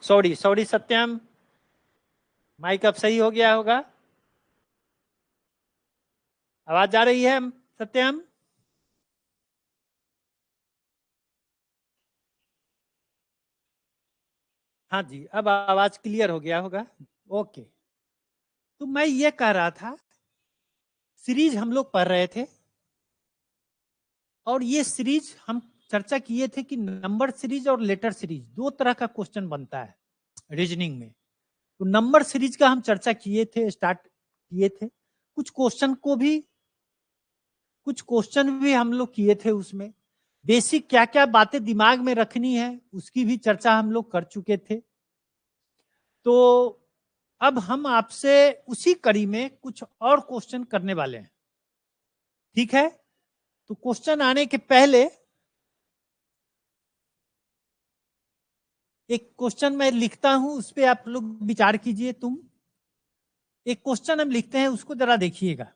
Sorry sorry सत्यम, mic अब सही हो गया होगा, आवाज जा रही है सत्यम? हाँ जी, अब आवाज क्लियर हो गया होगा। ओके, तो मैं ये कह रहा था, सीरीज हम लोग पढ़ रहे थे और ये सीरीज हम चर्चा किए थे कि नंबर सीरीज और लेटर सीरीज दो तरह का क्वेश्चन बनता है रीजनिंग में। तो नंबर सीरीज का हम चर्चा किए थे, स्टार्ट किए थे, कुछ क्वेश्चन भी हम लोग किए थे। उसमें बेसिक क्या क्या बातें दिमाग में रखनी है उसकी भी चर्चा हम लोग कर चुके थे। तो अब हम आपसे उसी कड़ी में कुछ और क्वेश्चन करने वाले हैं, ठीक है? तो क्वेश्चन आने के पहले एक क्वेश्चन मैं लिखता हूं, उस पर आप लोग विचार कीजिए। एक क्वेश्चन हम लिखते हैं, उसको जरा देखिएगा।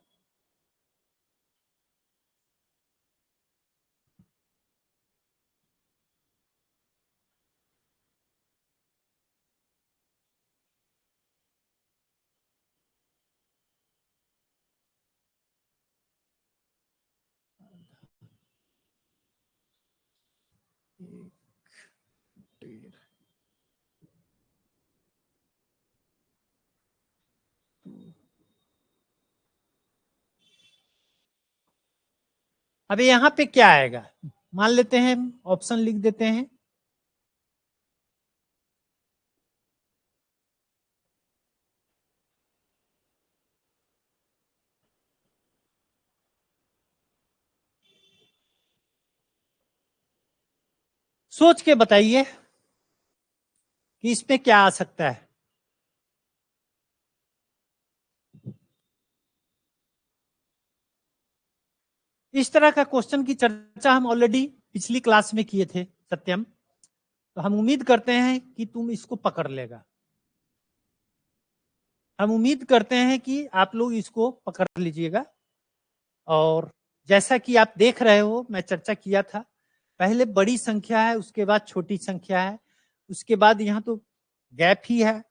अब यहां पे क्या आएगा, मान लेते हैं, ऑप्शन लिख देते हैं। सोच के बताइए कि इसमें क्या आ सकता है। इस तरह का क्वेश्चन की चर्चा हम ऑलरेडी पिछली क्लास में किए थे सत्यम, तो हम उम्मीद करते हैं कि तुम इसको पकड़ लेगा। हम उम्मीद करते हैं कि आप लोग इसको पकड़ लीजिएगा। और जैसा कि आप देख रहे हो, मैं चर्चा किया था, पहले बड़ी संख्या है, उसके बाद छोटी संख्या है, उसके बाद यहाँ तो गैप ही है,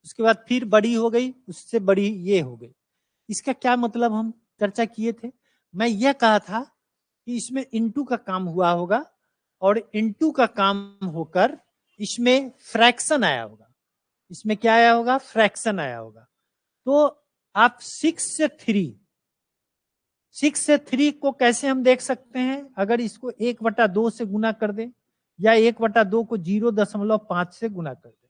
उसके बाद फिर बड़ी हो गई, उससे बड़ी ये हो गई। इसका क्या मतलब हम चर्चा किए थे। मैं यह कहा था कि इसमें इनटू का काम हुआ होगा और इनटू का काम होकर इसमें फ्रैक्शन आया होगा। इसमें क्या आया होगा, फ्रैक्शन आया होगा। तो आप 6 से 3 को कैसे हम देख सकते हैं, अगर इसको 1/2 से गुना कर दें या 1/2 को 0.5 से गुना कर दें।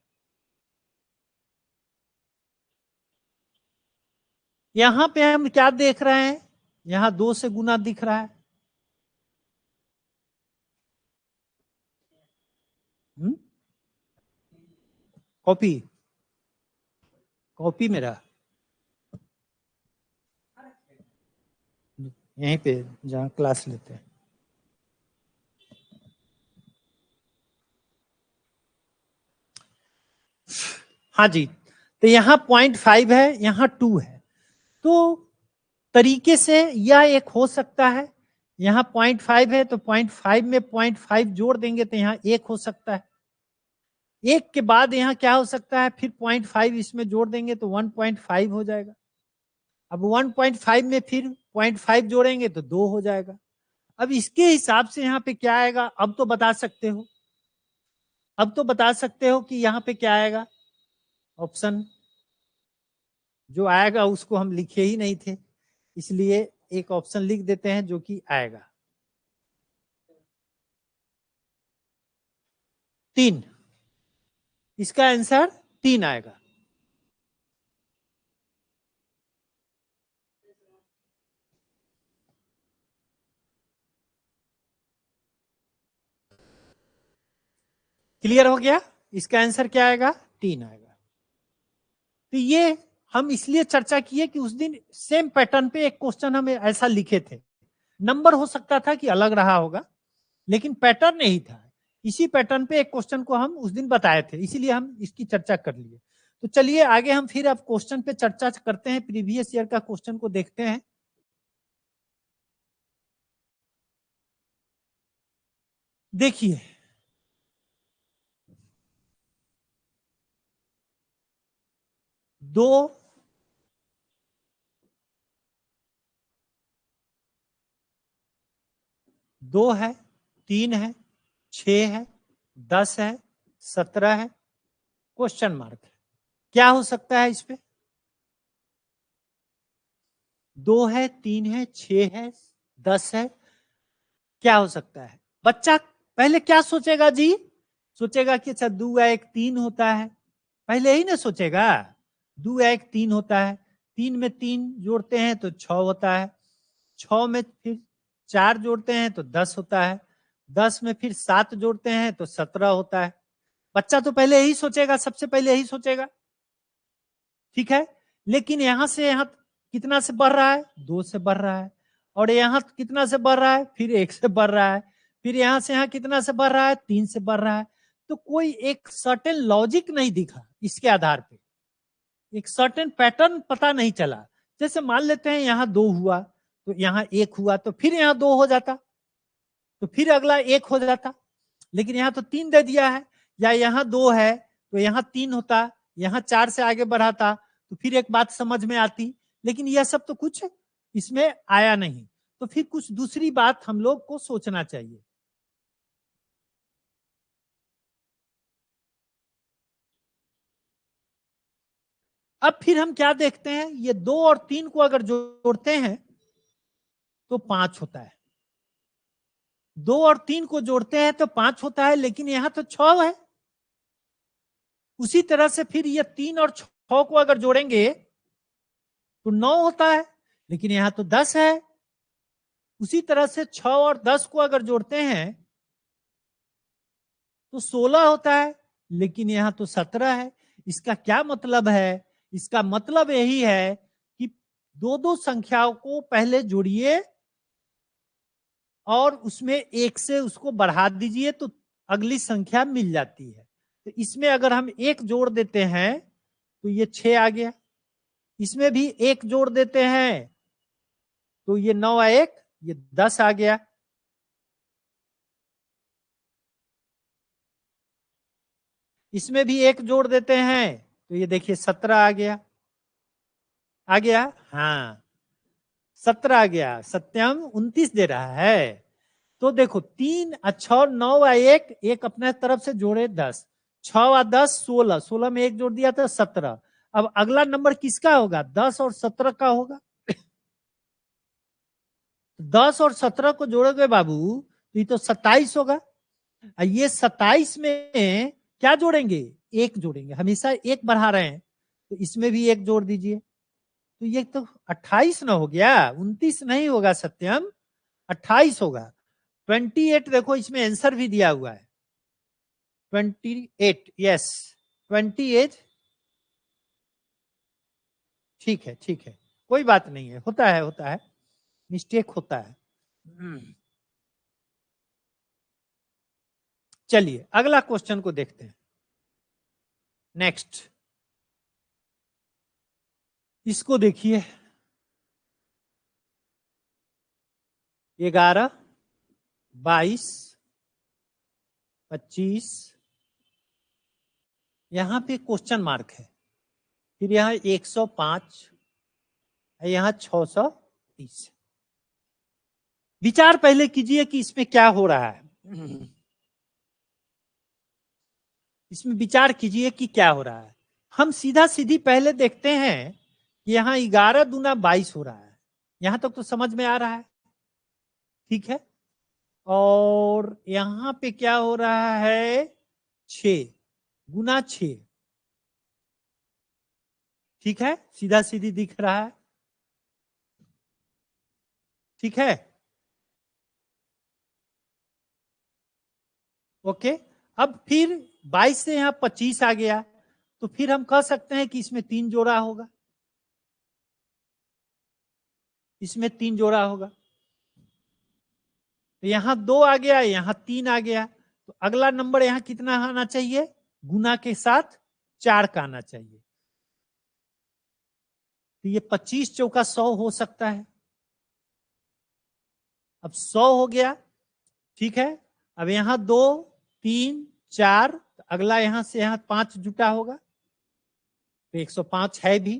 यहां पे हम क्या देख रहे हैं, यहां 2 से गुना दिख रहा है। कॉपी कॉपी मेरा यहीं पे जहां क्लास लेते हैं। हाँ जी, तो यहाँ 0.5 है, यहाँ 2 है। तो तरीके से यह एक हो सकता है, यहाँ 0.5 है तो 0.5 में 0.5 जोड़ देंगे तो यहाँ 1 हो सकता है। 1 के बाद यहाँ क्या हो सकता है, फिर 0.5 इसमें जोड़ देंगे तो 1.5 हो जाएगा। अब 1.5 में फिर 0.5 जोड़ेंगे तो 2 हो जाएगा। अब इसके हिसाब से यहाँ पे क्या आएगा, अब तो बता सकते हो, अब तो बता सकते हो कि यहाँ पे क्या आएगा। ऑप्शन जो आएगा उसको हम लिखे ही नहीं थे, इसलिए एक ऑप्शन लिख देते हैं जो कि आएगा 3। इसका आंसर 3 आएगा। क्लियर हो गया, इसका आंसर क्या आएगा, 3 आएगा। तो ये हम इसलिए चर्चा किए कि उस दिन सेम पैटर्न पे एक क्वेश्चन हम ऐसा लिखे थे। नंबर हो सकता था कि अलग रहा होगा, लेकिन पैटर्न यही था। इसी पैटर्न पे एक क्वेश्चन को हम उस दिन बताए थे, इसीलिए हम इसकी चर्चा कर लिए। तो चलिए आगे हम फिर अब क्वेश्चन पे चर्चा करते हैं, प्रीवियस ईयर का क्वेश्चन को देखते हैं। देखिए, 2 2 है, 3 है, 6 है, 10 है, 17 है, क्वेश्चन मार्क है। क्या हो सकता है इस पे? 2 है, 3 है, 6 है, 10 है, क्या हो सकता है? बच्चा पहले क्या सोचेगा जी? सोचेगा कि अच्छा 2 1 3 होता है, पहले ही ना सोचेगा। 2 1 3 होता है, 3 में 3 जोड़ते हैं तो 6 होता है, 6 में फिर 4 जोड़ते हैं तो 10 होता है, 10 में फिर 7 जोड़ते हैं तो 17 होता है। बच्चा तो पहले यही सोचेगा, सबसे पहले यही सोचेगा, ठीक है। लेकिन यहां से यहां कितना से बढ़ रहा है? 2 से बढ़ रहा है, और यहां कितना से बढ़ रहा है? फिर 1 से बढ़ रहा है, फिर यहां से यहां कितना से बढ़ रहा है? 3 से बढ़ रहा है। तो कोई एक सर्टेन लॉजिक नहीं दिखा, इसके आधार पे एक सर्टेन पैटर्न पता नहीं चला। जैसे मान लेते हैं यहां 2 हुआ तो यहां 1 हुआ, तो फिर यहां 2 हो जाता, तो फिर अगला 1 हो जाता। लेकिन यहां तो 3 दे दिया है, या यहां 2 है तो यहां 3 होता, यहां 4 से आगे बढ़ाता तो फिर एक बात समझ में आती। लेकिन यह सब तो कुछ इसमें आया नहीं, तो फिर कुछ दूसरी बात हम लोग को सोचना चाहिए। अब फिर हम क्या देखते हैं, ये 2 और 3 को अगर जोड़ते हैं तो 5 होता है, 2 और 3 को जोड़ते हैं तो 5 होता है, लेकिन यहां तो 6 है। उसी तरह से फिर ये 3 और 6 को अगर जोड़ेंगे तो 9 होता है, लेकिन यहां तो 10 है। उसी तरह से 6 और 10 को अगर जोड़ते हैं तो 16 होता है, लेकिन यहां तो 17 है। इसका क्या मतलब है? इसका मतलब यही है कि दो दो संख्याओं को पहले जोड़िए और उसमें 1 से उसको बढ़ा दीजिए तो अगली संख्या मिल जाती है। तो इसमें अगर हम 1 जोड़ देते हैं तो ये 6 आ गया, इसमें भी 1 जोड़ देते हैं तो ये 9 1 ये 10 आ गया। इसमें भी 1 जोड़ देते हैं तो ये देखिए 17 आ गया, आ गया, हाँ 17 आ गया। सत्यम 29 दे रहा है। तो देखो 3 अच्छा 9 1 1 अपने तरफ से जोड़े 10, 6 10 16, 16 में 1 जोड़ दिया तो 17। अब अगला नंबर किसका होगा? 10 और 17 का होगा। 10 और 17 को जोड़ोगे बाबू तो ये तो 27 होगा। ये 27 में क्या जोड़ेंगे? 1 जोड़ेंगे, हमेशा 1 बढ़ा रहे हैं तो इसमें भी 1 जोड़ दीजिए तो ये तो 28 ना हो गया, 29 नहीं होगा सत्यम, 28 होगा। 28 देखो इसमें आंसर भी दिया हुआ है 28, यस 28। ठीक है ठीक है, कोई बात नहीं है, होता है, मिस्टेक होता है। चलिए अगला क्वेश्चन को देखते हैं। नेक्स्ट इसको देखिए, 11 22 25, यहां पे क्वेश्चन मार्क है, फिर यहां 105, यहां 630। विचार पहले कीजिए कि इसमें क्या हो रहा है। इसमें विचार कीजिए कि क्या हो रहा है। हम सीधा सीधी पहले देखते हैं कि यहाँ 11 दूना 22 हो रहा है, यहां तक तो समझ में आ रहा है, ठीक है। और यहां पे क्या हो रहा है? 6 गुना 6, ठीक है, सीधा सीधी दिख रहा है, ठीक है, ओके। अब फिर 22 से यहां 25 आ गया तो फिर हम कह सकते हैं कि इसमें 3 जोड़ा होगा, इसमें 3 जोड़ा होगा। तो यहां 2 आ गया, यहां 3 आ गया, तो अगला नंबर यहां कितना आना चाहिए? गुना के साथ 4 का आना चाहिए। तो ये 25 चौका 100 हो सकता है। अब 100 हो गया, ठीक है। अब यहां 2 3 4, अगला यहां से यहां 5 जुटा होगा, तो 105 है भी,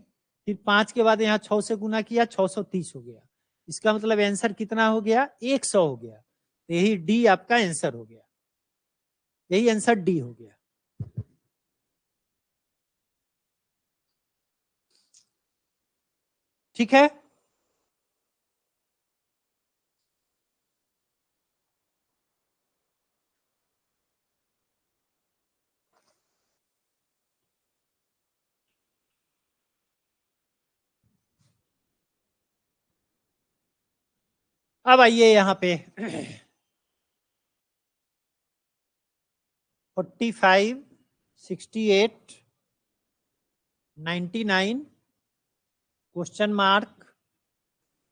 फिर 5 के बाद यहाँ 6 से गुना किया 630 हो गया। इसका मतलब आंसर कितना हो गया? 100 हो गया। तो यही डी आपका आंसर हो गया, यही आंसर डी हो गया। ठीक है, अब आइए यहाँ पे 45, 68, 99, क्वेश्चन मार्क,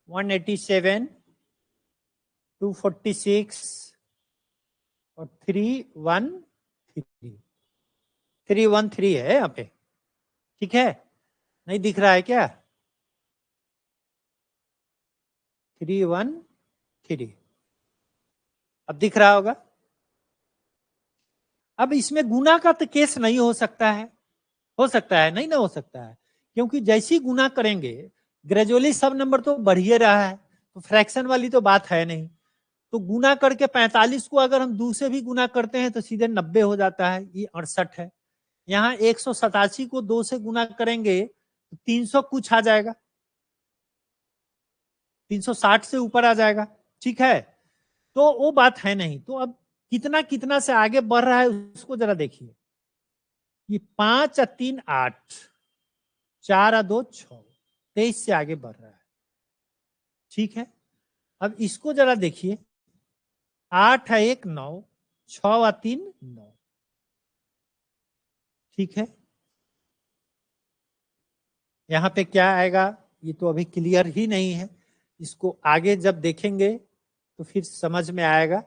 187, 246 और 313, 313 है यहाँ पे। ठीक है, नहीं दिख रहा है क्या? 313 अब दिख रहा होगा। अब इसमें गुना का तो केस नहीं हो सकता है, हो सकता है? नहीं ना हो सकता है, क्योंकि जैसे ही गुना करेंगे ग्रेजुअली सब नंबर तो बढ़ ही रहा है, तो फ्रैक्शन वाली तो बात है नहीं। तो गुना करके 45 को अगर हम 2 से भी गुना करते हैं तो सीधे 90 हो जाता है, ये 68 है। यहाँ 187 को 2 से गुना करेंगे तो 300 कुछ आ जाएगा, 360 से ऊपर आ जाएगा। ठीक है, तो वो बात है नहीं। तो अब कितना कितना से आगे बढ़ रहा है उसको जरा देखिए। ये 5 और 3 8, 4 और 2 6, 23 से आगे बढ़ रहा है। ठीक है, अब इसको जरा देखिए, 8 है 1 9, 6 और 3 9। ठीक है, यहाँ पे क्या आएगा ये तो अभी क्लियर ही नहीं है, इसको आगे जब देखेंगे तो फिर समझ में आएगा।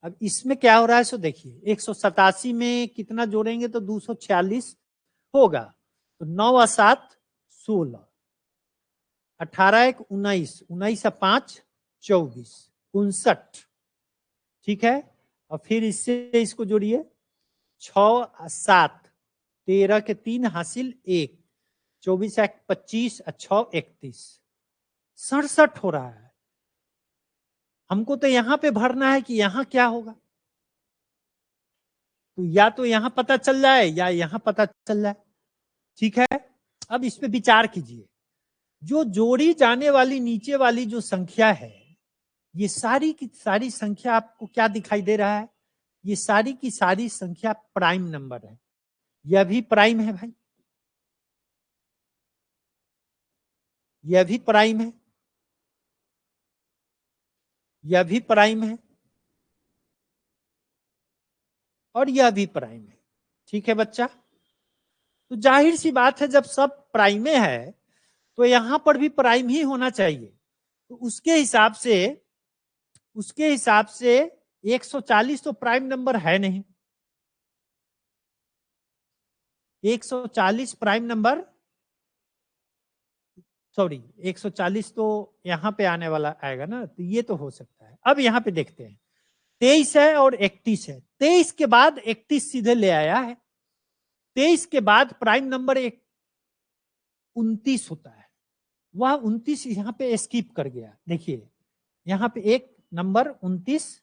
अब इसमें क्या हो रहा है सो देखिए, 187 में कितना जोड़ेंगे तो 246 होगा, तो 9 और 7 16, 18 1 19, 19 और 5 24, 59। ठीक है, और फिर इससे इसको जोड़िए, 6 और 7 13 के 3 हासिल 1, 24 1 25 और 6 31, 67 हो रहा है। हमको तो यहां पे भरना है कि यहां क्या होगा, तो या तो यहां पता चल जाए या यहां पता चल जाए। ठीक है, अब इस पे विचार कीजिए, जो जोड़ी जाने वाली नीचे वाली जो संख्या है, ये सारी की सारी संख्या आपको क्या दिखाई दे रहा है? ये सारी की सारी संख्या प्राइम नंबर है। यह भी प्राइम है भाई, यह भी प्राइम है, यह भी प्राइम है, और यह भी प्राइम है। ठीक है बच्चा, तो जाहिर सी बात है जब सब प्राइमे है तो यहां पर भी प्राइम ही होना चाहिए। तो उसके हिसाब से 140 तो प्राइम नंबर है नहीं, 140 प्राइम नंबर, सॉरी 140 तो यहां पे आने वाला आएगा ना, तो ये तो हो सकता है। अब यहां पे देखते हैं, 23 है और 31 है, 23 के बाद 31 सीधे ले आया है, 23 के बाद प्राइम नंबर 29 होता है, वह 29 यहां पे स्किप कर गया। देखिए यहां पे एक नंबर 29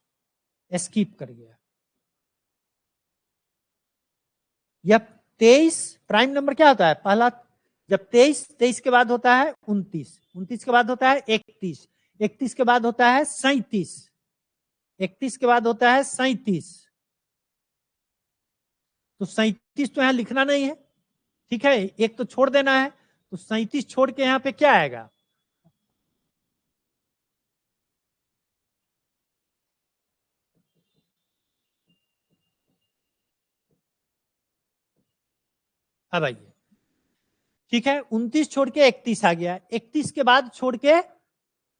स्किप कर गया। यह 23 प्राइम नंबर क्या होता है? पहला जब 23 के बाद होता है 29, 29 के बाद होता है 31, 31 के बाद होता है 37, 31 के बाद होता है 37, तो 37 तो यहां लिखना नहीं है। ठीक है, एक तो छोड़ देना है, तो 37 छोड़ के यहां पे क्या आएगा? अब आइए, ठीक है, 29 छोड़ के 31 आ गया, 31 के बाद छोड़ के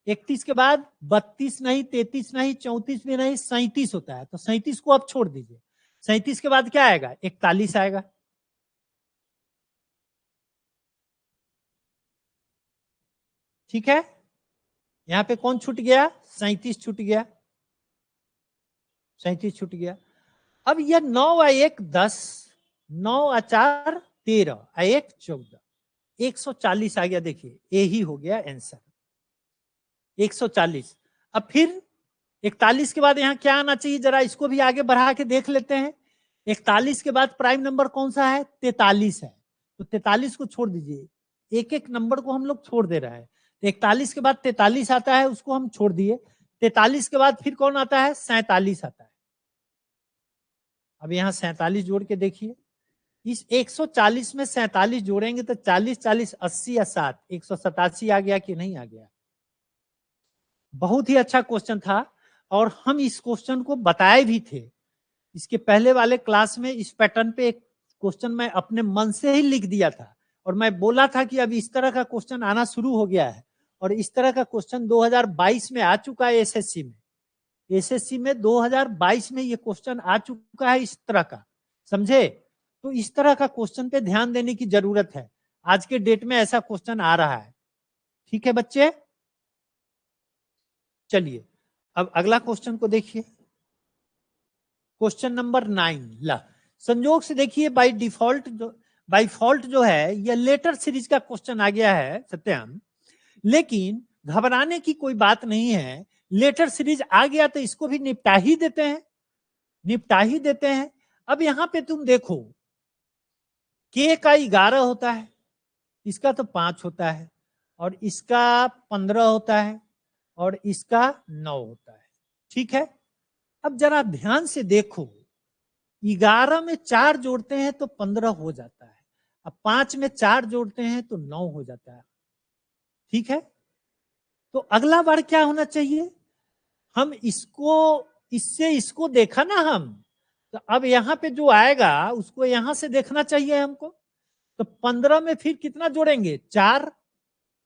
31 के बाद 32 नहीं, 33 नहीं, 34 भी नहीं, 37 होता है, तो 37 को अब छोड़ दीजिए। 37 के बाद क्या आएगा? 41 आएगा। ठीक है, यहां पे कौन छूट गया? 37 छूट गया, 37 छूट गया। अब यह 9 और 1 10, 9 और 4 13, एक 14, 140 आ गया। देखिए यही हो गया आंसर 140। अब फिर 41 के बाद यहाँ क्या आना चाहिए, जरा इसको भी आगे बढ़ा के देख लेते हैं। 41 के बाद प्राइम नंबर कौन सा है, 43 है। तो 43 को छोड़ दीजिए, एक एक नंबर को हम लोग छोड़ दे रहे हैं। 41 के बाद 43 आता है, उसको हम छोड़ दिए। 43 के बाद फिर कौन आता है, 47 आता है। अब यहाँ 47 जोड़ के देखिए, इस 140 में 47 जोड़ेंगे तो 40 40 80 या 7 187 आ गया कि नहीं आ गया। बहुत ही अच्छा क्वेश्चन था और हम इस क्वेश्चन को बताए भी थे। इसके पहले वाले क्लास में इस पैटर्न पे एक क्वेश्चन मैं अपने मन से ही लिख दिया था और मैं बोला था कि अब इस तरह का क्वेश्चन आना शुरू हो गया है और इस तरह का क्वेश्चन 2022 में आ चुका है एसएससी में। एसएससी में 2022 में ये क्वेश्चन आ चुका है इस तरह का, समझे। तो इस तरह का क्वेश्चन पे ध्यान देने की जरूरत है। आज के डेट में ऐसा क्वेश्चन आ रहा है। ठीक है बच्चे, चलिए अब अगला क्वेश्चन को देखिए। क्वेश्चन नंबर 9, ला संयोग से देखिए बाय डिफॉल्ट जो है यह लेटर सीरीज का क्वेश्चन आ गया है सत्यम, लेकिन घबराने की कोई बात नहीं है। लेटर सीरीज आ गया तो इसको भी निपटा ही देते हैं। अब यहां पे तुम देखो, के का 11 होता है, इसका तो 5 होता है और इसका 15 होता है और इसका 9 होता है। ठीक है, अब जरा ध्यान से देखो, 11 में 4 जोड़ते हैं तो 15 हो जाता है। अब 5 में 4 जोड़ते हैं तो 9 हो जाता है। ठीक है, तो अगला बार क्या होना चाहिए, हम इसको देखा ना हम, तो अब यहाँ पे जो आएगा उसको यहां से देखना चाहिए हमको। तो 15 में फिर कितना जोड़ेंगे, 4,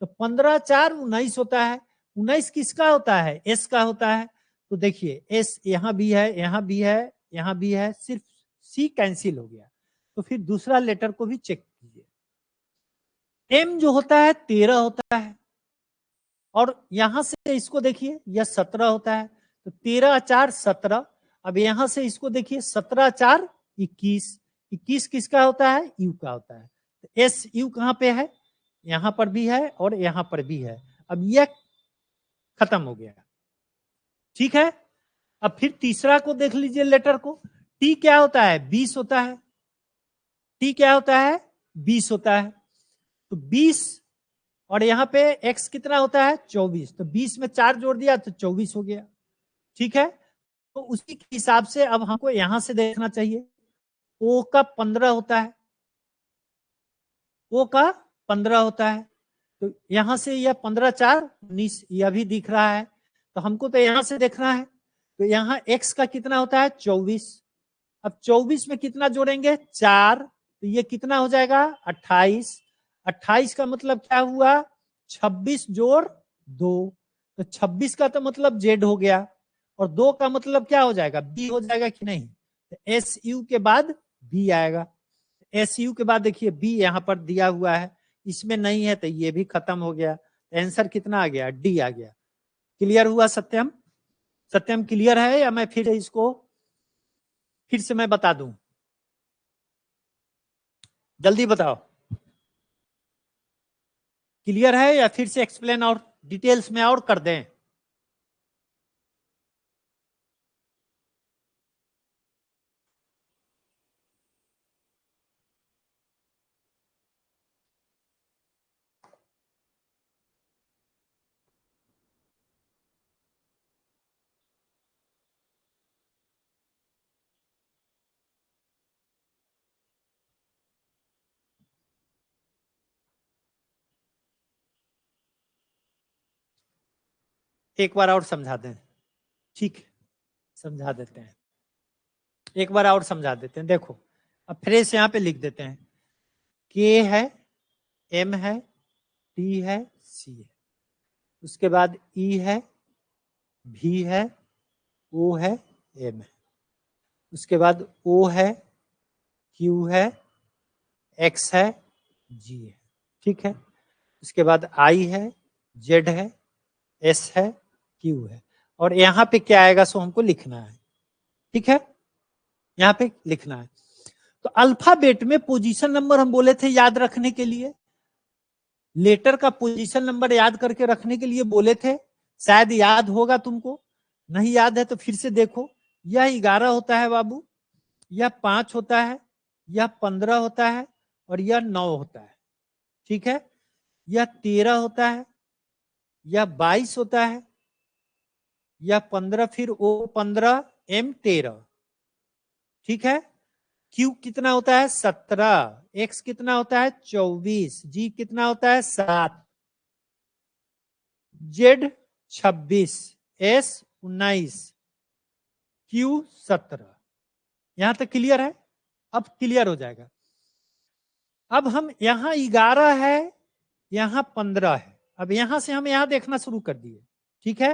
तो 15 4 19 होता है। 19 किसका होता है, एस का होता है। तो देखिए एस यहाँ भी है, यहाँ भी है, यहाँ भी है, सिर्फ सी कैंसिल हो गया। तो फिर दूसरा लेटर को भी चेक कीजिए। एम जो होता है 13 होता है और यहां से इसको देखिए यह 17 होता है। तो 13 4 17। अब यहां से इसको देखिए 17 4 21। 21 किसका होता है, यू का होता है। तो एस यू कहां पे है, यहां पर भी है और यहां पर भी है। अब यह खत्म हो गया। ठीक है, अब फिर तीसरा को देख लीजिए लेटर को। टी क्या होता है, 20 होता है। टी क्या होता है, 20 होता है। तो 20 और यहाँ पे x कितना होता है, 24। तो 20 में 4 जोड़ दिया तो 24 हो गया। ठीक है, तो उसी के हिसाब से अब हमको यहां से देखना चाहिए। ओ का 15 होता है, ओ का 15 होता है। तो यहां से यह 15 4 19 यह भी दिख रहा है। तो हमको तो यहां से देखना है। तो यहाँ x का कितना होता है, 24। अब 24 में कितना जोड़ेंगे, 4। तो ये कितना हो जाएगा, 28। 28 का मतलब क्या हुआ, 26 जोड़ 2। तो 26 का तो मतलब जेड हो गया और 2 का मतलब क्या हो जाएगा, बी हो जाएगा कि नहीं। तो एस यू के बाद बी आएगा। एस यू के बाद देखिए बी यहाँ पर दिया हुआ है, इसमें नहीं है तो ये भी खत्म हो गया। आंसर कितना आ गया, डी आ गया। क्लियर हुआ सत्यम, सत्यम क्लियर है या मैं फिर इसको फिर से मैं बता दूं, जल्दी बताओ क्लियर है या फिर से एक्सप्लेन और डिटेल्स में और कर दें। एक बार और समझा दें, ठीक समझा देते हैं, एक बार और समझा देते हैं। देखो अब फ्रेश यहाँ पे लिख देते हैं, के है, एम है, टी है, सी है, उसके बाद ई है, भी है, ओ है, एम है, उसके बाद ओ है, क्यू है, एक्स है, जी है। ठीक है, उसके बाद आई है, जेड है, एस है, क्यू है और यहाँ पे क्या आएगा सो हमको लिखना है। ठीक है, यहाँ पे लिखना है। तो अल्फाबेट में पोजीशन नंबर हम बोले थे याद रखने के लिए, लेटर का पोजीशन नंबर याद करके रखने के लिए बोले थे, शायद याद होगा तुमको, नहीं याद है तो फिर से देखो। यह 11 होता है बाबू, यह 5 होता है, यह 15 होता है और यह 9 होता है, ठीक है। यह 13 होता है, यह 22 होता है, यह 15 फिर O 15 M 13, ठीक है। Q कितना होता है 17, X कितना होता है 24, G कितना होता है 7, Z 26, S 19, Q 17। यहां तक क्लियर है? अब क्लियर हो जाएगा। अब हम यहां 11 है, यहां 15 है, अब यहां से हम यहां देखना शुरू कर दिए, ठीक है।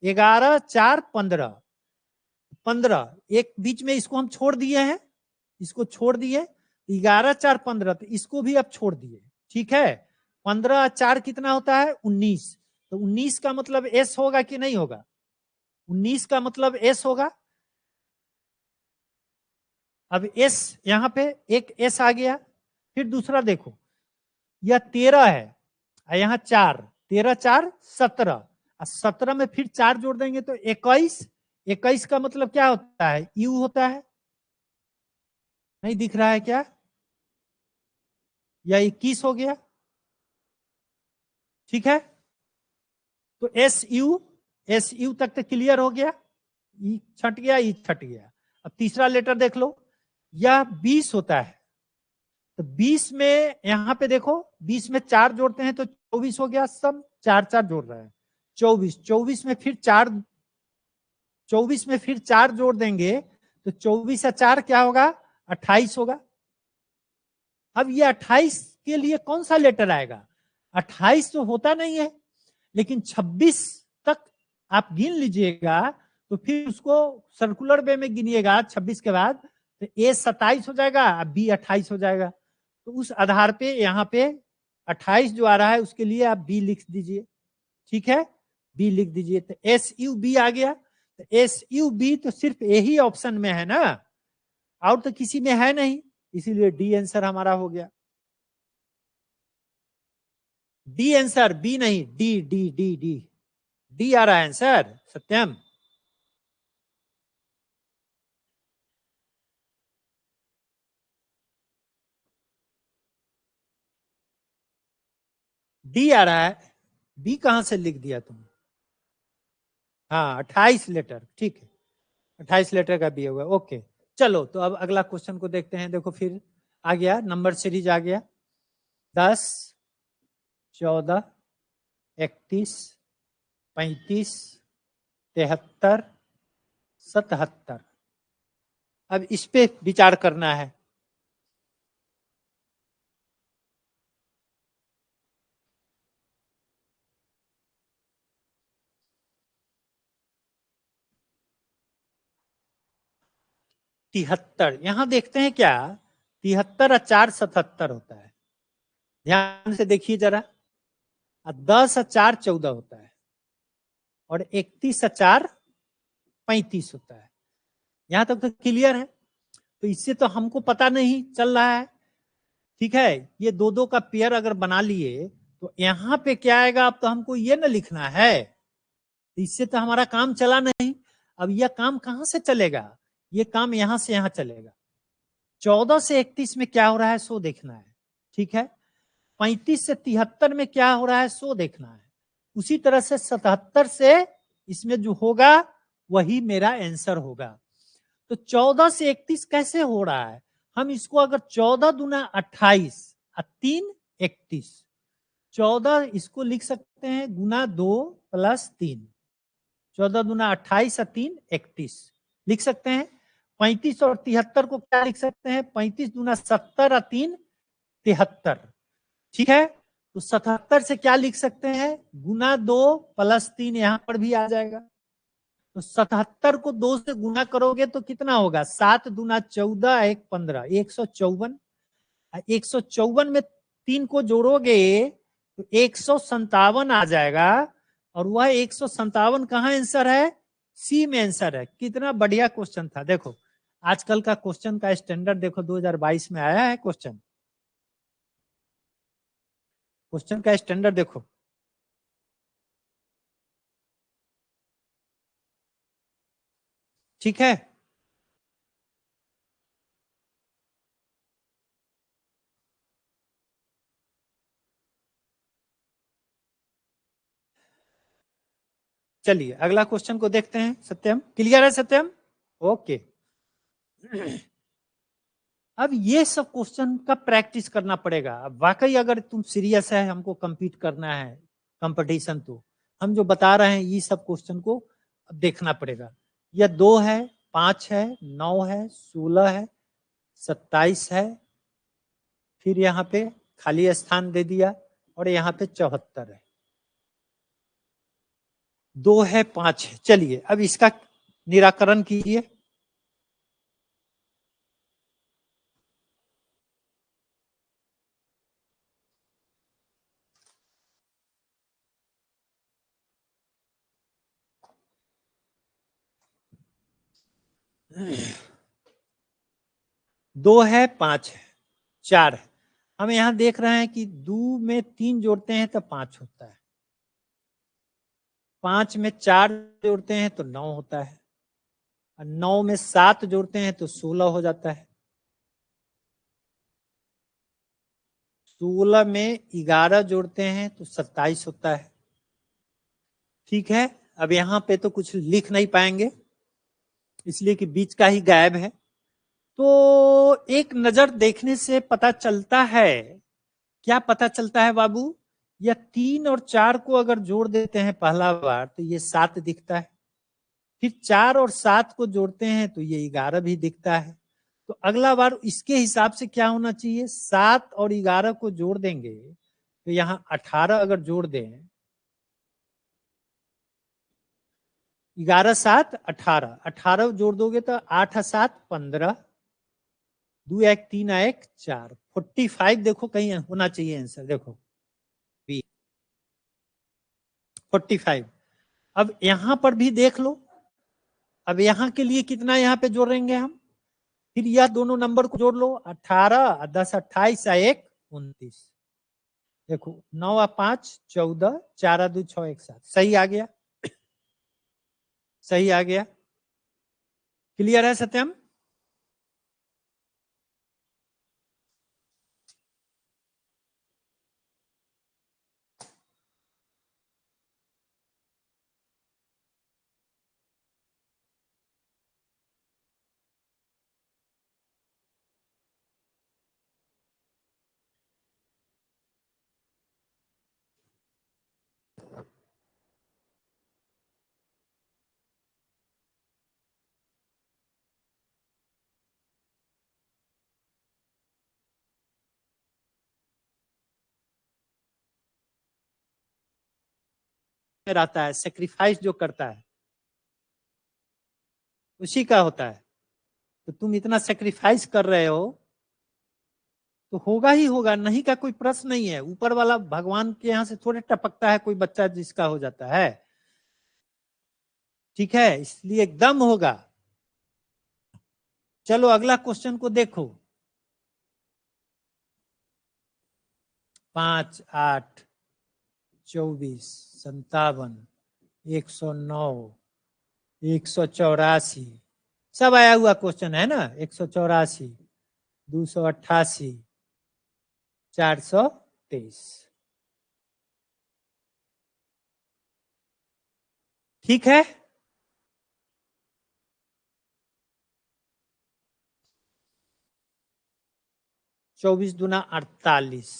11 4 15, 15 एक बीच में इसको हम छोड़ दिए हैं, इसको छोड़ दिए, 11 4 15, तो इसको भी अब छोड़ दिए, ठीक है। 15 4 कितना होता है 19, तो 19 का मतलब एस होगा कि नहीं होगा? 19 का मतलब एस होगा। अब एस यहां पे एक एस आ गया। फिर दूसरा देखो, यह 13 है, यहां 4, 13 4 17, 17 में फिर 4 जोड़ देंगे तो 21, 21 का मतलब क्या होता है यू होता है, नहीं दिख रहा है क्या? या 21 हो गया, ठीक है। तो एस यू तक तो क्लियर हो गया, ई छट गया, ई छट गया। अब तीसरा लेटर देख लो, यह 20 होता है, तो 20 में यहां पे देखो 20 में 4 जोड़ते हैं तो 24 हो गया, सब 4 4 जोड़ रहे हैं 24, 24 में फिर 4, 24 में फिर 4 जोड़ देंगे तो 24 या 4 क्या होगा 28 होगा। अब ये 28 के लिए कौन सा लेटर आएगा? 28 तो होता नहीं है, लेकिन 26 तक आप गिन लीजिएगा, तो फिर उसको सर्कुलर वे में गिनिएगा 26 के बाद, तो ए 27 हो जाएगा, बी 28 हो जाएगा। तो उस आधार पे यहाँ पे 28 जो आ रहा है उसके लिए आप बी लिख दीजिए, ठीक है, बी लिख दीजिए। तो एस यू बी आ गया, तो एस यू बी तो सिर्फ यही ऑप्शन में है ना, और तो किसी में है नहीं, इसीलिए डी आंसर हमारा हो गया। डी आंसर, बी नहीं, D D D D D आ रहा है आंसर सत्यम। डी आ रहा है, बी कहां से लिख दिया तुम? हाँ 28 लेटर, ठीक है, 28 लेटर का बी होगा, ओके। चलो तो अब अगला क्वेश्चन को देखते हैं। देखो फिर आ गया, नंबर सीरीज आ गया, 10 14 31 35 73 77। अब इस पे विचार करना है। तिहत्तर, यहां देखते हैं क्या, 73 और 4 77 होता है, ध्यान से देखिए जरा। 10 और 4 14 होता है, और 31 और 4 35 होता है। यहां तक तो क्लियर है। तो इससे तो हमको पता नहीं चल रहा है, ठीक है। ये दो दो का पेयर अगर बना लिए तो यहाँ पे क्या आएगा, अब तो हमको ये ना लिखना है, इससे तो हमारा काम चला नहीं। अब यह काम कहां से चलेगा, ये काम यहां से यहां चलेगा। 14 से 31 में क्या हो रहा है सो देखना है, ठीक है। 35 से 73 में क्या हो रहा है सो देखना है। उसी तरह से 77 से इसमें जो होगा वही मेरा आंसर होगा। तो 14 से 31 कैसे हो रहा है, हम इसको अगर 14 दूना 28 और 3 31, 14 इसको लिख सकते हैं गुना 2 प्लस 3, 14 दूना 28 और 3 31 लिख सकते हैं। 35 और 73 को क्या लिख सकते हैं, 35 दूना 70 और 3 73, ठीक है। तो 77 से क्या लिख सकते हैं, गुना 2 प्लस 3, यहां पर भी आ जाएगा। तो 77 को 2 से गुना करोगे तो कितना होगा, 7 दूना 14 1 15, 154। 154 में 3 को जोड़ोगे तो 157 आ जाएगा, और वह 157 कहां आंसर है, सी में आंसर है। कितना बढ़िया क्वेश्चन था, देखो आजकल का क्वेश्चन का स्टैंडर्ड देखो, 2022 में आया है क्वेश्चन का स्टैंडर्ड देखो। ठीक है, चलिए अगला क्वेश्चन को देखते हैं। सत्यम, क्लियर है सत्यम? ओके। अब ये सब क्वेश्चन का प्रैक्टिस करना पड़ेगा। अब वाकई अगर तुम सीरियस है, हमको compete करना है कंपटीशन, तो हम जो बता रहे हैं ये सब क्वेश्चन को देखना पड़ेगा। यह 2 है, 5 है, 9 है, 16 है, 27 है, फिर यहाँ पे खाली स्थान दे दिया, और यहाँ पे 74 है। 2 है, 5 है। चलिए अब इसका निराकरण कीजिए। दो है, 5 है, 4 है। हम यहां देख रहे हैं कि 2 में 3 जोड़ते हैं तो 5 होता है, 5 में 4 जोड़ते हैं तो 9 होता है, और 9 में 7 जोड़ते हैं तो 16 हो जाता है, 16 में 11 जोड़ते हैं तो 27 होता है। ठीक है, अब यहाँ पे तो कुछ लिख नहीं पाएंगे, इसलिए कि बीच का ही गायब है। तो एक नजर देखने से पता चलता है, क्या पता चलता है बाबू? या 3 और 4 को अगर जोड़ देते हैं पहला बार तो ये 7 दिखता है, फिर 4 और 7 को जोड़ते हैं तो ये 11 भी दिखता है। तो अगला बार इसके हिसाब से क्या होना चाहिए? 7 और 11 को जोड़ देंगे तो यहाँ 18 अगर जोड़ दें, 11 7 18, 18 जोड़ दोगे तो 8 7 15, 2 1 3 1 4, 45 देखो कहीं होना चाहिए आंसर, देखो बी 45। अब यहां पर भी देख लो, अब यहाँ के लिए कितना यहाँ पे जोड़ेंगे हम? फिर यह दोनों नंबर को जोड़ लो, 18 10 28 1 29, देखो 9 5 14, 4 2 6 1 7, सही आ गया, सही आ गया। क्लियर है सत्यम? रहता है, सेक्रीफाइस जो करता है उसी का होता है। तो तुम इतना सेक्रीफाइस कर रहे हो तो होगा ही होगा, नहीं का कोई प्रश्न नहीं है। ऊपर वाला भगवान के यहाँ से थोड़े टपकता है कोई बच्चा जिसका हो जाता है। ठीक है, इसलिए एकदम होगा। चलो अगला क्वेश्चन को देखो। 5 8 24 57 109 184, सब आया हुआ क्वेश्चन है ना। 184 288 423। ठीक है, चौबीस दूना 48,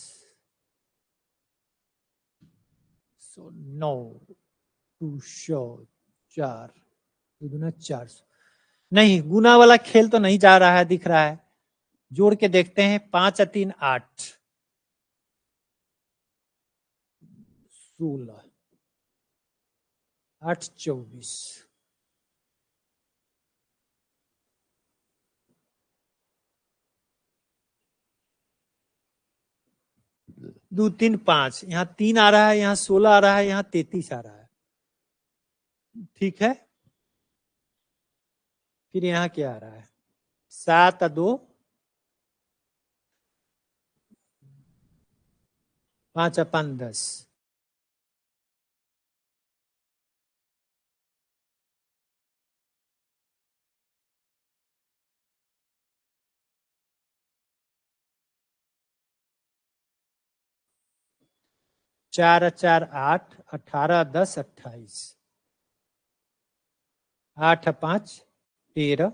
9 200 4 दूना 400। नहीं, गुना वाला खेल तो नहीं जा रहा है, दिख रहा है। जोड़ के देखते हैं, 5 3 8 16 8 24, 2 3 5, यहाँ 3 आ रहा है, यहाँ 16 आ रहा है, यहाँ 33 आ रहा है। ठीक है, फिर यहाँ क्या आ रहा है? 7 2 5 5 10 4 4 8 18 10 28 8 5 13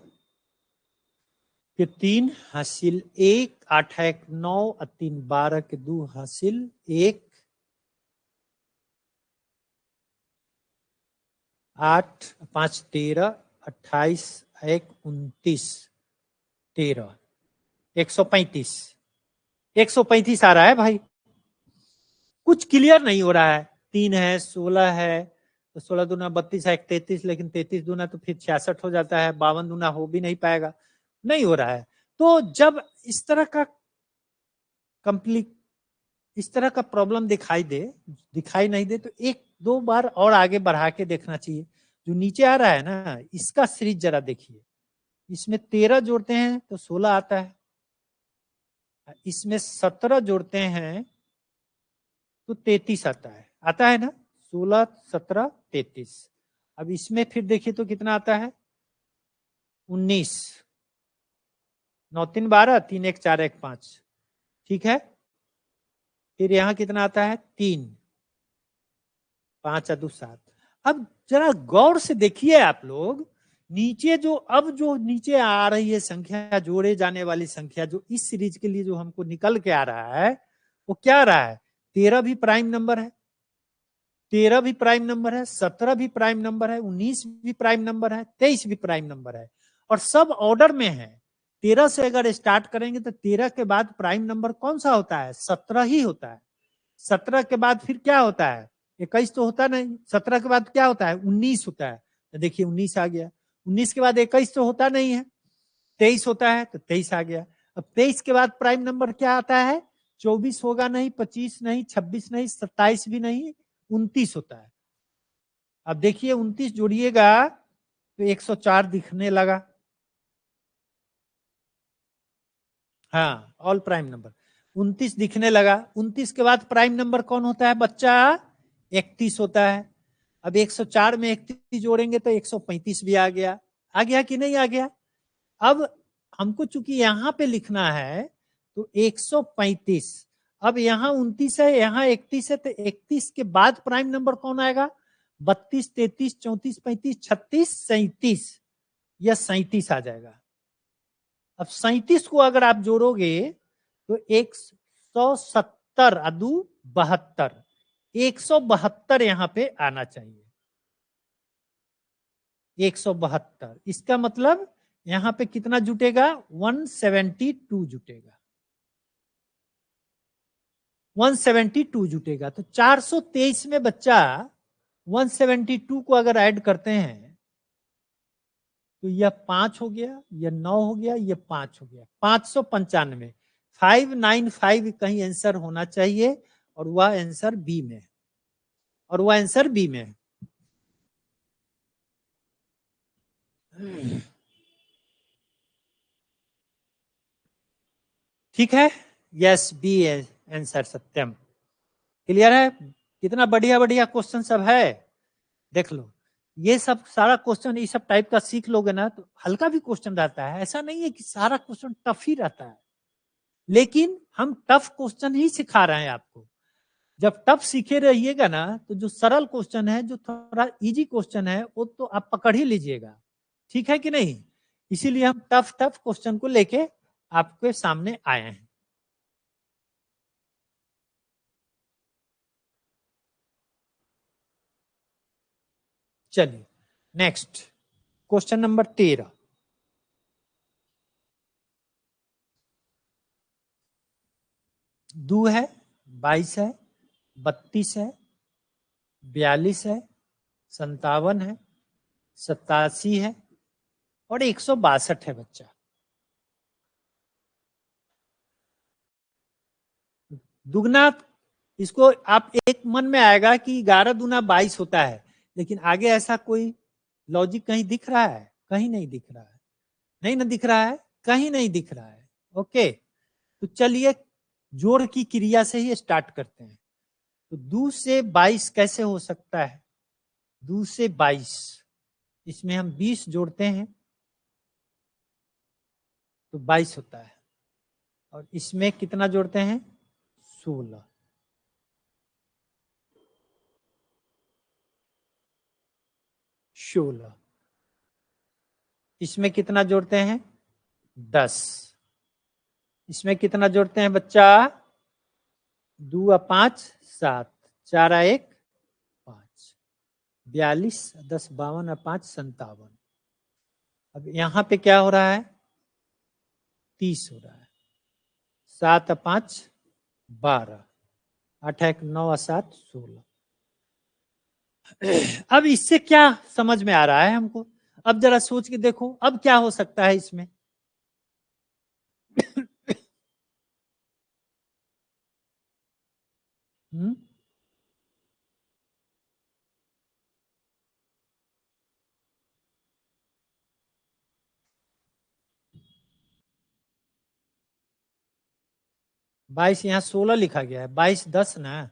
फिर 3 हासिल 1 8 1 9 3 12 के 2 हासिल 1 8 5 13 28 1 29 13 135 135 आ रहा है भाई। कुछ क्लियर नहीं हो रहा है। 3 है 16 है तो 16 दूना 32 है 33, लेकिन 33 दूना तो फिर 66 हो जाता है। 52 दूना हो भी नहीं पाएगा, नहीं हो रहा है। तो जब इस तरह का कंप्लीट इस तरह का प्रॉब्लम दिखाई नहीं दे तो एक दो बार और आगे बढ़ा के देखना चाहिए। जो नीचे आ रहा है ना, इसका सीरीज जरा देखिए। इसमें 13 जोड़ते हैं तो 16 आता है, इसमें 17 जोड़ते हैं तो 33 आता है ना। 16 17 33। अब इसमें फिर देखिए तो कितना आता है 19। 9 3 12 3 1 4 1 5, ठीक है। फिर यहां कितना आता है 3 5 2 7। अब जरा गौर से देखिए आप लोग, नीचे जो नीचे आ रही है संख्या, जोड़े जाने वाली संख्या जो इस सीरीज के लिए जो हमको निकल के आ रहा है, वो क्या आ रहा है 13 भी प्राइम नंबर है, 13 भी प्राइम नंबर है, 17 भी प्राइम नंबर है, 19 भी प्राइम नंबर है, 23 भी प्राइम नंबर है, और सब ऑर्डर में है। 13 से अगर स्टार्ट करेंगे तो 13 के बाद प्राइम नंबर कौन सा होता है 17 ही होता है। 17 के बाद फिर क्या होता है 21 तो होता नहीं। 17 के बाद क्या होता है 19 होता है, तो देखिए 19 आ गया। 19 के बाद 21 तो होता नहीं है, 23 होता है तो 23 आ गया। अब 23 के बाद प्राइम नंबर क्या आता है 24 होगा नहीं, 25 नहीं, 26 नहीं, 27 भी नहीं, 29 होता है। अब देखिए 29 जोड़िएगा तो 104 दिखने लगा। हाँ, ऑल प्राइम नंबर 29 दिखने लगा। 29 के बाद प्राइम नंबर कौन होता है बच्चा 31 होता है। अब 104 में 31 जोड़ेंगे तो 135 भी आ गया कि नहीं आ गया। अब हमको चूंकि यहां पे लिखना है तो 135। अब यहाँ 29 है, यहाँ 31 है, तो 31 के बाद प्राइम नंबर कौन आएगा 32 33 34 35 36 37, यह 37 आ जाएगा। अब 37 को अगर आप जोड़ोगे तो 170 अदू 72, 172 यहां पे आना चाहिए। 172, इसका मतलब यहां पे कितना जुटेगा 172 जुटेगा। 172 जुटेगा। तो 423 में बच्चा 172 को अगर ऐड करते हैं तो यह 5 हो गया, यह 9 हो गया, यह 5 हो गया, 595। 595 कहीं आंसर होना चाहिए, और वह आंसर बी में है, और वह आंसर बी में है। ठीक है, यस बी है आंसर सत्यम। क्लियर है। कितना बढ़िया बढ़िया क्वेश्चन सब है, देख लो। ये सब सारा क्वेश्चन ये सब टाइप का सीख लोगे ना तो हल्का भी क्वेश्चन रहता है। ऐसा नहीं है कि सारा क्वेश्चन टफ ही रहता है, लेकिन हम टफ क्वेश्चन ही सिखा रहे हैं आपको। जब टफ सीखे रहिएगा ना तो जो सरल क्वेश्चन है, जो थोड़ा इजी क्वेश्चन है, वो तो आप पकड़ ही लीजिएगा। ठीक है कि नहीं। इसीलिए हम टफ टफ क्वेश्चन को लेके आपके सामने आए हैं। चलिए नेक्स्ट क्वेश्चन नंबर 13। दो है, 22 है, 32 है, 42 है, 57 है, 87 है, और 162 है बच्चा। दुगना, इसको आप एक मन में आएगा कि 11 दूना 22 होता है, लेकिन आगे ऐसा कोई लॉजिक कहीं दिख रहा है, कहीं नहीं दिख रहा है, नहीं ना दिख रहा है। कहीं नहीं दिख रहा है। ओके, तो चलिए जोड़ की क्रिया से ही स्टार्ट करते हैं। तो 2 से 22 कैसे हो सकता है? 2 से 22, इसमें हम 20 जोड़ते हैं तो 22 होता है, और इसमें कितना जोड़ते हैं? 16। 16, इसमें कितना जोड़ते हैं? 10। इसमें कितना जोड़ते हैं बच्चा? 2 और 5 7, 4 और 1 5, 42, 10 52 और 5 57। अब यहां पे क्या हो रहा है? 30 हो रहा है। 7 और 5 12, 8 1 9 और 7 16। अब इससे क्या समझ में आ रहा है हमको? अब जरा सोच के देखो, अब क्या हो सकता है इसमें? हम्म, बाईस, यहाँ 16 लिखा गया है। 22 10 ना,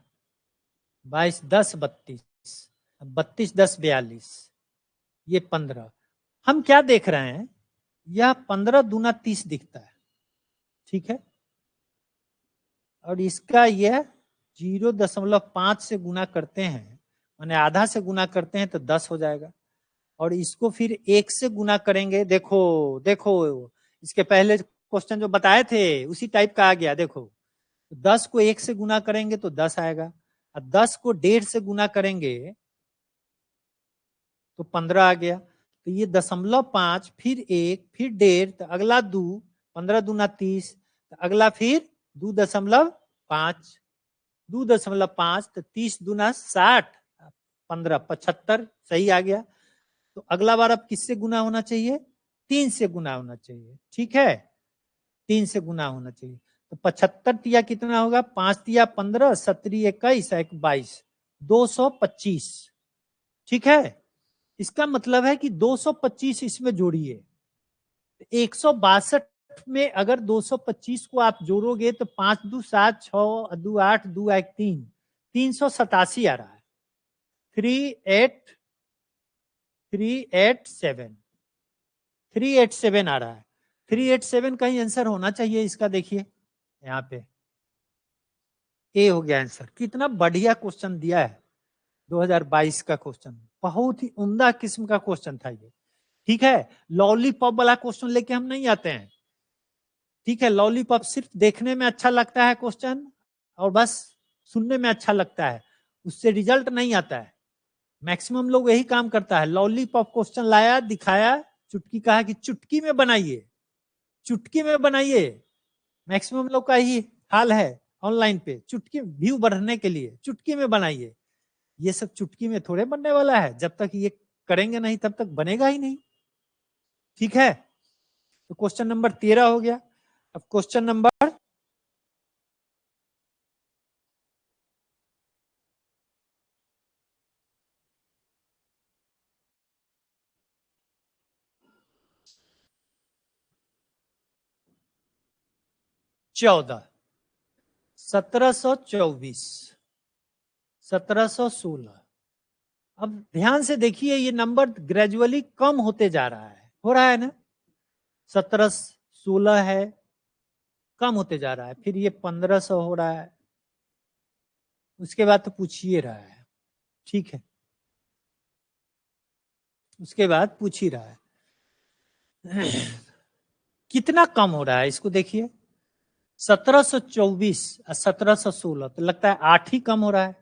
22 10 32, 32 10 42, ये 15। हम क्या देख रहे हैं? यह 15 दूना 30 दिखता है, ठीक है। और इसका यह 0.5 से गुना करते हैं, माने आधा से गुना करते हैं तो 10 हो जाएगा। और इसको फिर 1 से गुना करेंगे। देखो देखो, इसके पहले क्वेश्चन जो बताए थे उसी टाइप का आ गया। देखो, 10 को 1 से गुना करेंगे तो 10 आएगा, और 10 को 1.5 से गुना करेंगे तो 15 आ गया। तो ये 0.5, फिर 1, फिर 1.5, तो अगला 2, 15 दूना 30, तो अगला फिर 2.5, 2.5, तो 30 दूना 60, 15 75, सही आ गया। तो अगला बार अब किससे गुना होना चाहिए? 3 से गुना होना चाहिए, ठीक है। 3 से गुना होना चाहिए। तो 75 तिया कितना होगा? 5 तिया 15, 17 21, 22, 225, ठीक है। इसका मतलब है कि 225 इसमें जोड़िए। 162 में अगर 225 को आप जोड़ोगे तो 5 2 7 6 2 8 2 1 3, 387 आ रहा है। 387 387 आ रहा है। 387 का ही आंसर होना चाहिए इसका। देखिए यहाँ पे ए हो गया आंसर। कितना बढ़िया क्वेश्चन दिया है, 2022 का क्वेश्चन। बहुत ही उम्दा किस्म का क्वेश्चन था ये, ठीक है। लॉलीपॉप वाला क्वेश्चन लेके हम नहीं आते हैं, ठीक है। लॉलीपॉप सिर्फ देखने में अच्छा लगता है क्वेश्चन, और बस सुनने में अच्छा लगता है, उससे रिजल्ट नहीं आता है। मैक्सिमम लोग यही काम करता है। लॉलीपॉप क्वेश्चन लाया, दिखाया, चुटकी, कहा कि चुटकी में बनाइए, चुटकी में बनाइए। मैक्सिमम लोग का ही हाल है ऑनलाइन पे, चुटकी व्यू बढ़ने के लिए चुटकी में बनाइए। ये सब चुटकी में थोड़े बनने वाला है, जब तक ये करेंगे नहीं तब तक बनेगा ही नहीं, ठीक है। तो क्वेश्चन नंबर 13 हो गया। अब क्वेश्चन नंबर 14, 1724, 1716। अब ध्यान से देखिए, ये नंबर ग्रेजुअली कम होते जा रहा है, हो रहा है ना। 17 16 है, कम होते जा रहा है, फिर ये 1500 हो रहा है, उसके बाद तो पूछिए रहा है, ठीक है। उसके बाद पूछ ही रहा है। कितना कम हो रहा है इसको देखिए। 1724 और 1716, तो लगता है 8 ही कम हो रहा है।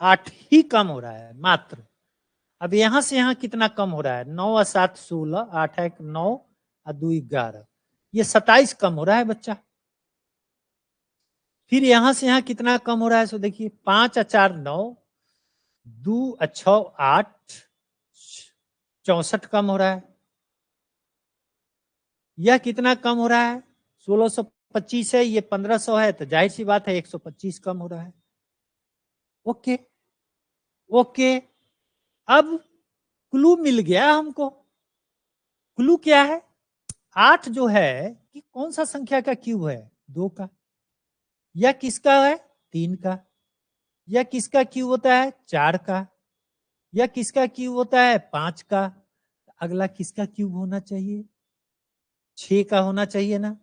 8 ही कम हो रहा है मात्र। अब यहां से यहां कितना कम हो रहा है? 9 और 7 16, 8 1 9 और 2 11, ये 27 कम हो रहा है बच्चा। फिर यहां से यहां कितना कम हो रहा है? सो देखिए, 5 और 4 9, 2 और 6 8, 64 कम हो रहा है। यह कितना कम हो रहा है? 1625 है, ये 1500 है, तो जाहिर सी बात है 125 कम हो रहा है। ओके ओके, अब क्लू मिल गया हमको। क्लू क्या है? 8 जो है कि कौन सा संख्या का क्यूब है? 2 का। या किसका है? 3 का। या किसका क्यूब होता है? 4 का। या किसका क्यूब होता है? 5 का। अगला किसका क्यूब होना चाहिए? 6 का होना चाहिए ना।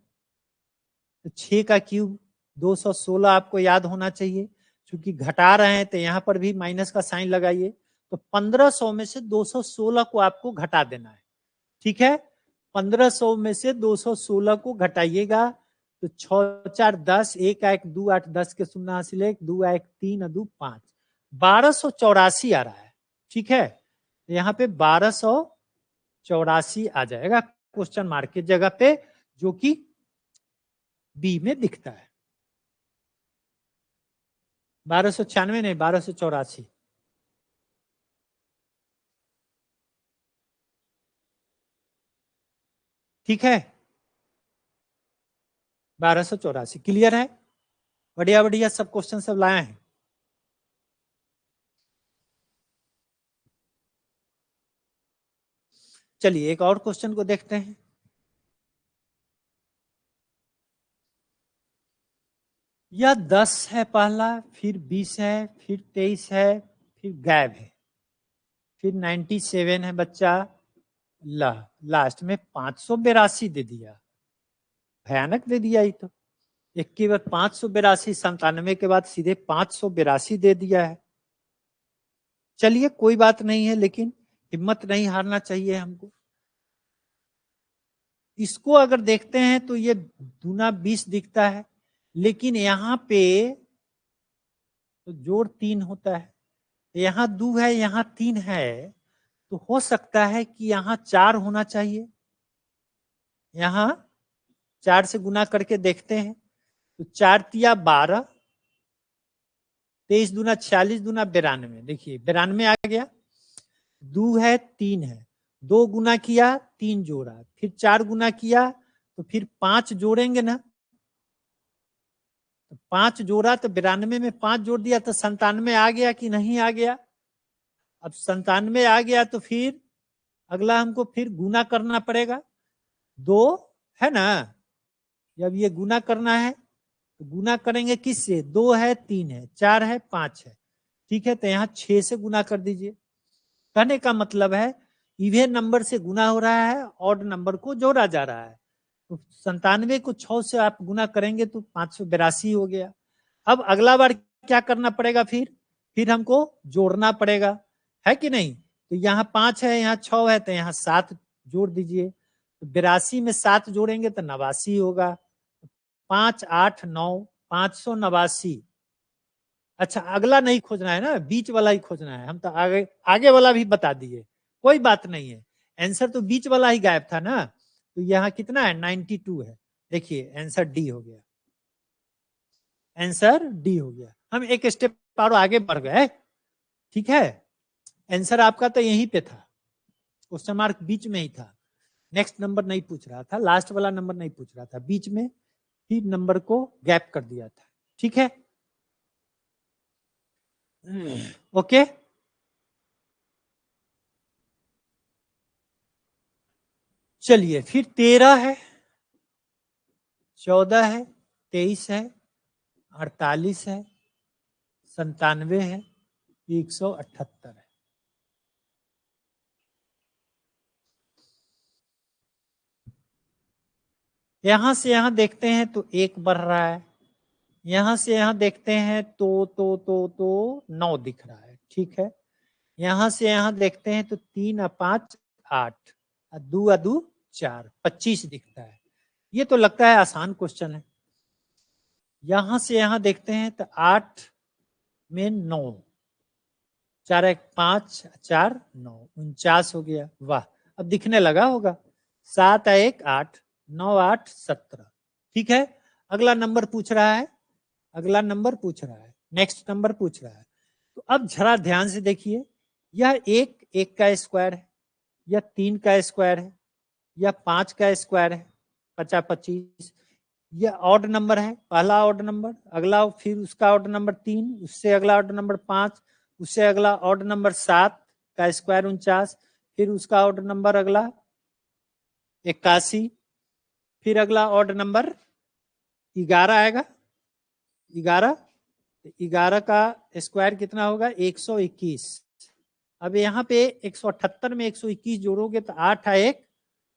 तो 6 का क्यूब 216 आपको याद होना चाहिए। क्योंकि घटा रहे हैं तो यहां पर भी माइनस का साइन लगाइए। तो 1500 में से 216 को आपको घटा देना है। ठीक है, 1500 में से 216 को घटाइएगा तो 6 4 10, 1 1 2 8 10 के शून्य हासिल 1 2 1 3 2 5, 1284 आ रहा है। ठीक है, यहाँ पे 1284 आ जाएगा क्वेश्चन मार्क की जगह पे, जो कि बी में दिखता है। 1296 नहीं, 1284। ठीक है, 1284 क्लियर है। बढ़िया बढ़िया, सब क्वेश्चन सब लाए हैं। चलिए एक और क्वेश्चन को देखते हैं। यह 10 है पहला, फिर 20 है, फिर 23 है, फिर गायब है, फिर 97 है बच्चा, लास्ट में 582 दे दिया। भयानक दे दिया ये तो। एक के बाद 582, 97 के बाद सीधे 582 दे दिया है। चलिए कोई बात नहीं है, लेकिन हिम्मत नहीं हारना चाहिए हमको। इसको अगर देखते हैं तो ये दूना 20 दिखता है, लेकिन यहाँ पे तो जोड़ 3 होता है। यहाँ 2 है, यहाँ 3 है, तो हो सकता है कि यहाँ 4 होना चाहिए। यहाँ 4 से गुना करके देखते हैं तो 4 तिया 12, 23 दूना 46 दूना 92। देखिए 92 आ गया। 2 है, 3 है, 2 गुना किया 3 जोड़ा, फिर 4 गुना किया तो फिर 5 जोड़ेंगे ना। तो 5 जोड़ा तो 92 में 5 जोड़ दिया तो 97 आ गया कि नहीं आ गया? अब 97 आ गया तो फिर अगला हमको फिर गुना करना पड़ेगा। 2 है ना, जब ये गुना करना है तो गुना करेंगे किससे? 2 है, 3 है, 4 है, 5 है। ठीक है, तो यहाँ 6 से गुना कर दीजिए। कहने का मतलब है इवन नंबर से गुना हो रहा है, ऑड नंबर को जोड़ा जा रहा है। तो 97 को 6 से आप गुना करेंगे तो 582 हो गया। अब अगला बार क्या करना पड़ेगा? फिर हमको जोड़ना पड़ेगा, है कि नहीं? तो यहाँ 5 है, यहाँ 6 है, तो यहाँ 7 जोड़ दीजिए। तो 82 में 7 जोड़ेंगे तो 89 होगा। 5 8 9, 589। अच्छा, अगला नहीं खोजना है ना, बीच वाला ही खोजना है। हम तो आगे आगे वाला भी बता दिए, कोई बात नहीं है। आंसर तो बीच वाला ही गायब था ना। तो यहाँ कितना है? 92 है। देखिए आंसर डी हो गया। आंसर डी हो गया। हम एक स्टेप और आगे बढ़ गए। ठीक है, आंसर आपका तो यहीं पे था, क्वेश्चन मार्क बीच में ही था। नेक्स्ट नंबर नहीं पूछ रहा था, लास्ट वाला नंबर नहीं पूछ रहा था, बीच में ही नंबर को गैप कर दिया था। ठीक है, ओके। चलिए फिर 13 है, 14 है, 23 है, 48 है, 97 है, 178 है। यहां से यहां देखते हैं तो 1 बढ़ रहा है, यहां से यहां देखते हैं तो 9 दिख रहा है। ठीक है, यहां से यहां देखते हैं तो 3 और 5 8, 2 और 2 4, 25 दिखता है। ये तो लगता है आसान क्वेश्चन है। यहां से यहां देखते हैं तो 8 में 9, 4 1 5 4 9, 49 हो गया। वाह, अब दिखने लगा होगा। 7 1 8, 9 8 17। ठीक है, अगला नंबर पूछ रहा है, अगला नंबर पूछ रहा है, नेक्स्ट नंबर पूछ रहा है। तो अब जरा ध्यान से देखिए, यह एक का स्क्वायर है, यह 3 का स्क्वायर है, यह 5 का स्क्वायर है, 50 25। यह ऑड नंबर है, पहला ऑड नंबर, अगला फिर उसका ऑड नंबर 3, उससे अगला ऑड नंबर 5, उससे अगला ऑड नंबर 7 का स्क्वायर 49, फिर उसका ऑड नंबर अगला 81, फिर अगला ऑड नंबर 11 आएगा, 11, 11 का स्क्वायर कितना होगा 121। अब यहाँ पे 178 में 121 जोड़ोगे तो 8 है 1,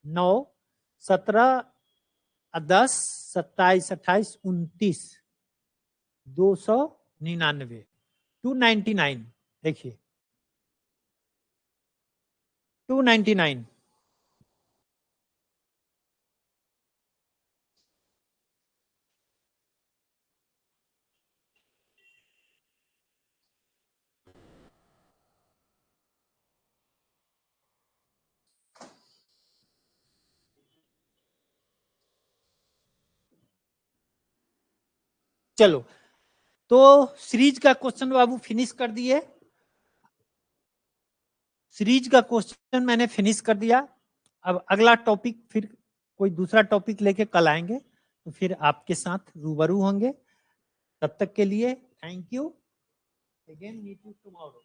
9, 17, 10, 27, 28, 29, 299, 299, देखिए 299। चलो, तो सीरीज का क्वेश्चन बाबू फिनिश कर दिए, सीरीज का क्वेश्चन मैंने फिनिश कर दिया। अब अगला टॉपिक फिर कोई दूसरा टॉपिक लेके कल आएंगे, तो फिर आपके साथ रूबरू होंगे। तब तक के लिए thank you, again meet you tomorrow.